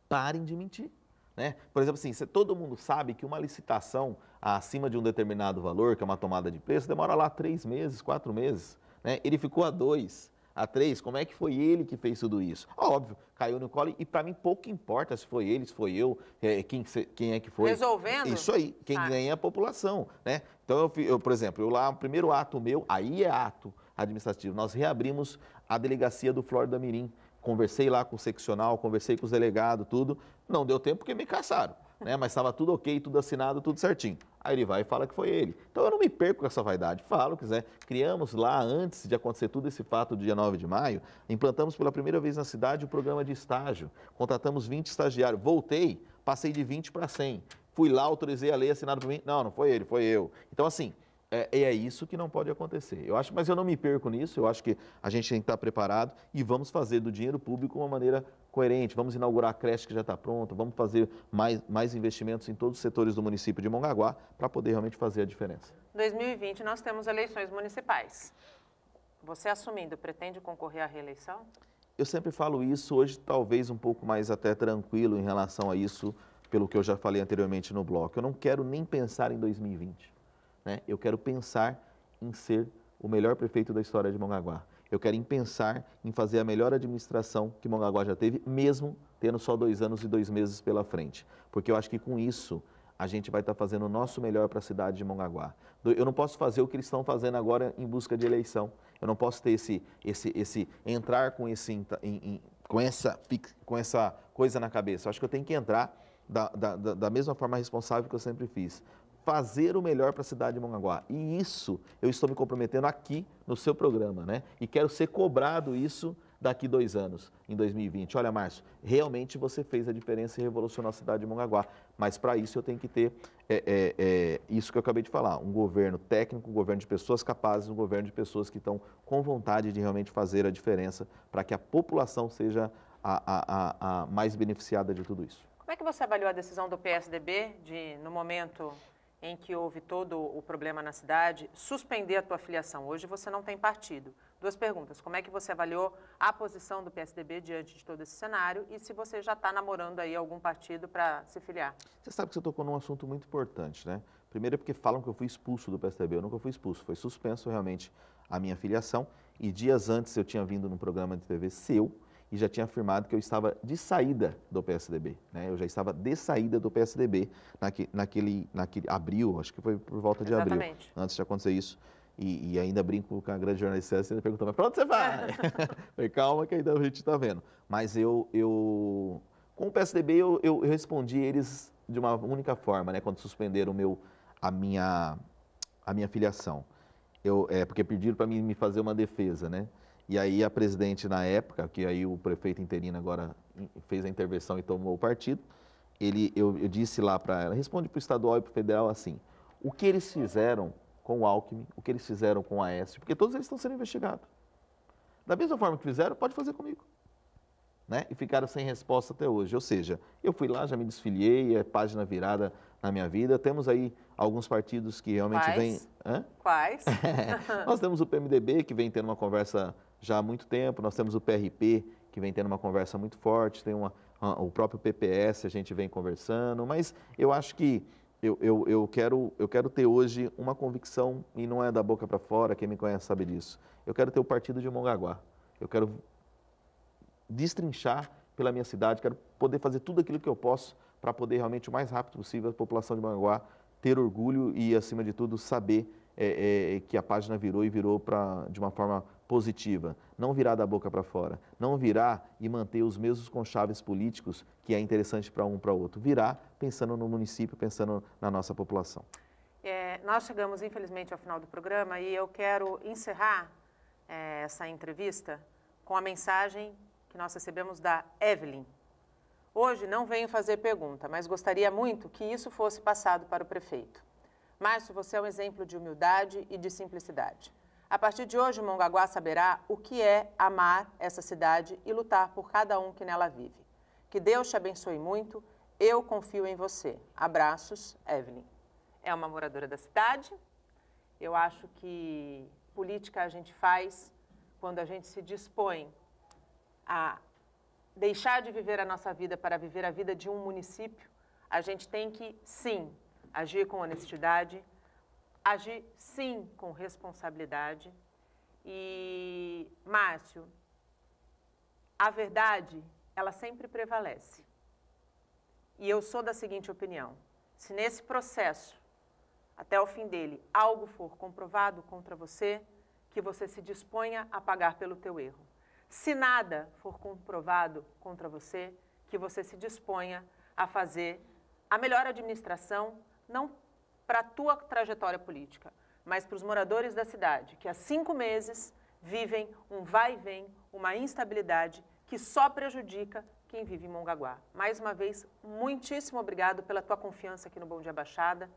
parem de mentir. Né? Por exemplo, assim, todo mundo sabe que uma licitação acima de um determinado valor, que é uma tomada de preço, demora lá 3 meses, 4 meses. Né? Ele ficou a 2, a 3, como é que foi ele que fez tudo isso? Óbvio, caiu no colo e para mim pouco importa se foi ele, se foi eu, quem é que foi. Resolvendo? Isso aí, quem ganha é a população. Né? Então, por exemplo, o primeiro ato meu, aí é ato administrativo, nós reabrimos a delegacia do Flórida Mirim. Conversei lá com o seccional, conversei com os delegados, tudo. Não deu tempo porque me caçaram, né? Mas estava tudo ok, tudo assinado, tudo certinho. Aí ele vai e fala que foi ele. Então eu não me perco com essa vaidade, falo, quiser. Criamos lá, antes de acontecer tudo esse fato do dia 9 de maio, implantamos pela primeira vez na cidade o programa de estágio. Contratamos 20 estagiários. Voltei, passei de 20 para 100. Fui lá, autorizei a lei assinada por mim. Não foi ele, foi eu. Então assim, é isso que não pode acontecer. Mas eu não me perco nisso, eu acho que a gente tem que estar preparado e vamos fazer do dinheiro público uma maneira coerente. Vamos inaugurar a creche que já está pronta, vamos fazer mais investimentos em todos os setores do município de Mongaguá para poder realmente fazer a diferença. 2020 nós temos eleições municipais. Você assumindo, pretende concorrer à reeleição? Eu sempre falo isso, hoje talvez um pouco mais até tranquilo em relação a isso, pelo que eu já falei anteriormente no bloco. Eu não quero nem pensar em 2020. Né? Eu quero pensar em ser o melhor prefeito da história de Mongaguá. Eu quero pensar em fazer a melhor administração que Mongaguá já teve, mesmo tendo só 2 anos e 2 meses pela frente. Porque eu acho que com isso a gente vai estar fazendo o nosso melhor para a cidade de Mongaguá. Eu não posso fazer o que eles estão fazendo agora em busca de eleição. Eu não posso ter entrar com essa coisa na cabeça. Eu acho que eu tenho que entrar da mesma forma responsável que eu sempre fiz. Fazer o melhor para a cidade de Mongaguá. E isso eu estou me comprometendo aqui no seu programa, né? E quero ser cobrado isso daqui 2 anos, em 2020. Olha, Márcio, realmente você fez a diferença e revolucionou a cidade de Mongaguá. Mas para isso eu tenho que ter isso que eu acabei de falar, um governo técnico, um governo de pessoas capazes, um governo de pessoas que estão com vontade de realmente fazer a diferença para que a população seja a mais beneficiada de tudo isso. Como é que você avaliou a decisão do PSDB de, no momento em que houve todo o problema na cidade, suspender a tua filiação? Hoje você não tem partido. 2 perguntas. Como é que você avaliou a posição do PSDB diante de todo esse cenário e se você já está namorando aí algum partido para se filiar? Você sabe que você tocou num assunto muito importante, né? Primeiro é porque falam que eu fui expulso do PSDB. Eu nunca fui expulso. Foi suspenso realmente a minha filiação. E dias antes eu tinha vindo num programa de TV seu e já tinha afirmado que eu estava de saída do PSDB, né? Eu já estava de saída do PSDB naquele abril, acho que foi por volta de abril, antes de acontecer isso. E ainda brinco com a grande jornalista, você ainda perguntou, mas para onde você vai? Falei, calma que ainda a gente está vendo. Mas com o PSDB eu respondi eles de uma única forma, né? Quando suspenderam a minha filiação. Porque pediram para mim me fazer uma defesa, né? E aí a presidente na época, que aí o prefeito interino agora fez a intervenção e tomou o partido, eu disse lá para ela, responde para o estadual e para o federal assim, o que eles fizeram com o Alckmin, o que eles fizeram com o Aécio, porque todos eles estão sendo investigados. Da mesma forma que fizeram, pode fazer comigo. Né? E ficaram sem resposta até hoje. Ou seja, eu fui lá, já me desfiliei, é página virada na minha vida. Temos aí alguns partidos que realmente vêm... Quais? Nós temos o PMDB, que vem tendo uma conversa já há muito tempo, nós temos o PRP, que vem tendo uma conversa muito forte, tem o próprio PPS, a gente vem conversando, mas eu acho que eu quero ter hoje uma convicção, e não é da boca para fora, quem me conhece sabe disso. Eu quero ter o partido de Mongaguá. Eu quero destrinchar pela minha cidade, quero poder fazer tudo aquilo que eu posso para poder realmente, o mais rápido possível, a população de Mongaguá ter orgulho e, acima de tudo, saber que a página virou e virou de uma forma positiva. Não virar da boca para fora, não virar e manter os mesmos conchaves políticos que é interessante para um para outro. Virar pensando no município, pensando na nossa população. Nós chegamos, infelizmente, ao final do programa e eu quero encerrar essa entrevista com a mensagem que nós recebemos da Evelyn. Hoje não venho fazer pergunta, mas gostaria muito que isso fosse passado para o prefeito. Márcio, você é um exemplo de humildade e de simplicidade. A partir de hoje, Mongaguá saberá o que é amar essa cidade e lutar por cada um que nela vive. Que Deus te abençoe muito, eu confio em você. Abraços, Evelyn. É uma moradora da cidade. Eu acho que política a gente faz quando a gente se dispõe a deixar de viver a nossa vida para viver a vida de um município. A gente tem que, sim, agir com honestidade, agir, sim, com responsabilidade. E, Márcio, a verdade, ela sempre prevalece. E eu sou da seguinte opinião: se nesse processo, até o fim dele, algo for comprovado contra você, que você se disponha a pagar pelo teu erro. Se nada for comprovado contra você, que você se disponha a fazer a melhor administração, não para a tua trajetória política, mas para os moradores da cidade, que há 5 meses vivem um vai e vem, uma instabilidade que só prejudica quem vive em Mongaguá. Mais uma vez, muitíssimo obrigado pela tua confiança aqui no Bom Dia Baixada.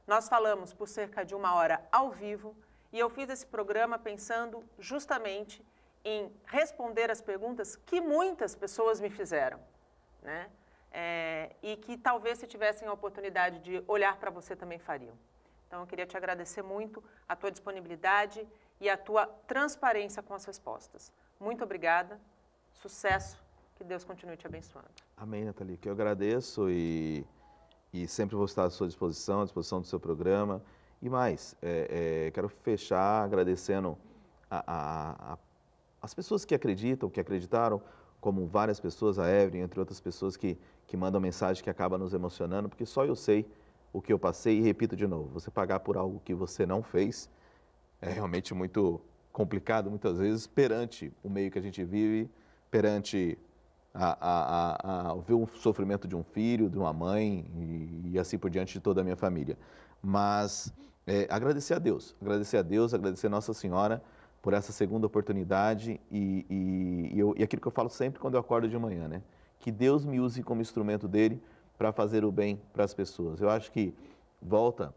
Nós falamos por cerca de 1 hora ao vivo e eu fiz esse programa pensando justamente em responder as perguntas que muitas pessoas me fizeram, né? E que talvez se tivessem a oportunidade de olhar para você também fariam. Então, eu queria te agradecer muito a tua disponibilidade e a tua transparência com as respostas. Muito obrigada, sucesso, que Deus continue te abençoando. Amém, Nathalie, que eu agradeço e sempre vou estar à sua disposição, à disposição do seu programa. E mais, quero fechar agradecendo as pessoas que acreditam, que acreditaram, como várias pessoas, a Evelyn, entre outras pessoas que mandam mensagem que acaba nos emocionando, porque só eu sei o que eu passei e repito de novo, você pagar por algo que você não fez é realmente muito complicado muitas vezes perante o meio que a gente vive, perante ver o sofrimento de um filho, de uma mãe e assim por diante de toda a minha família. Mas agradecer a Deus, agradecer a Nossa Senhora por essa segunda oportunidade e aquilo que eu falo sempre quando eu acordo de manhã, né? Que Deus me use como instrumento dele para fazer o bem para as pessoas. Eu acho que volta,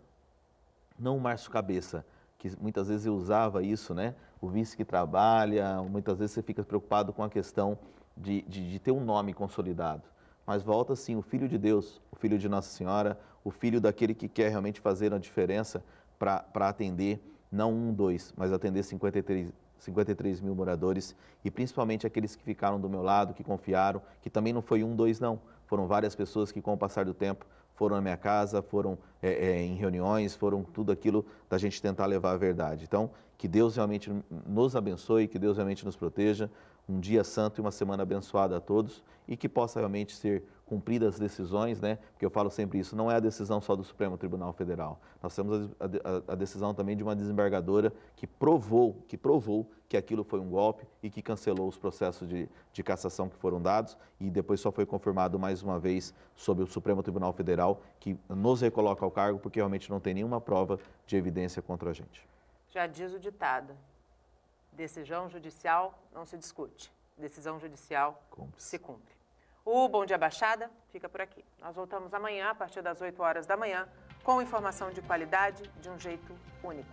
não o Márcio Cabeça, que muitas vezes eu usava isso, né? O vice que trabalha, muitas vezes você fica preocupado com a questão de ter um nome consolidado. Mas volta sim o Filho de Deus, o Filho de Nossa Senhora, o Filho daquele que quer realmente fazer a diferença para atender, não 1, 2, mas atender 53 mil moradores e principalmente aqueles que ficaram do meu lado, que confiaram, que também não foi 1, 2 não, foram várias pessoas que com o passar do tempo foram na minha casa, foram em reuniões, foram tudo aquilo da gente tentar levar a verdade. Então, que Deus realmente nos abençoe, que Deus realmente nos proteja, um dia santo e uma semana abençoada a todos e que possa realmente ser cumpridas as decisões, né? Porque eu falo sempre isso, não é a decisão só do Supremo Tribunal Federal. Nós temos a decisão também de uma desembargadora que provou que aquilo foi um golpe e que cancelou os processos de cassação que foram dados e depois só foi confirmado mais uma vez sobre o Supremo Tribunal Federal que nos recoloca ao cargo porque realmente não tem nenhuma prova de evidência contra a gente. Já diz o ditado, decisão judicial não se discute, decisão judicial se cumpre. O Bom Dia Baixada fica por aqui. Nós voltamos amanhã, a partir das 8 horas da manhã, com informação de qualidade de um jeito único.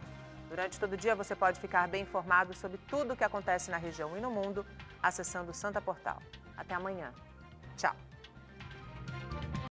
Durante todo o dia você pode ficar bem informado sobre tudo o que acontece na região e no mundo, acessando o Santa Portal. Até amanhã. Tchau.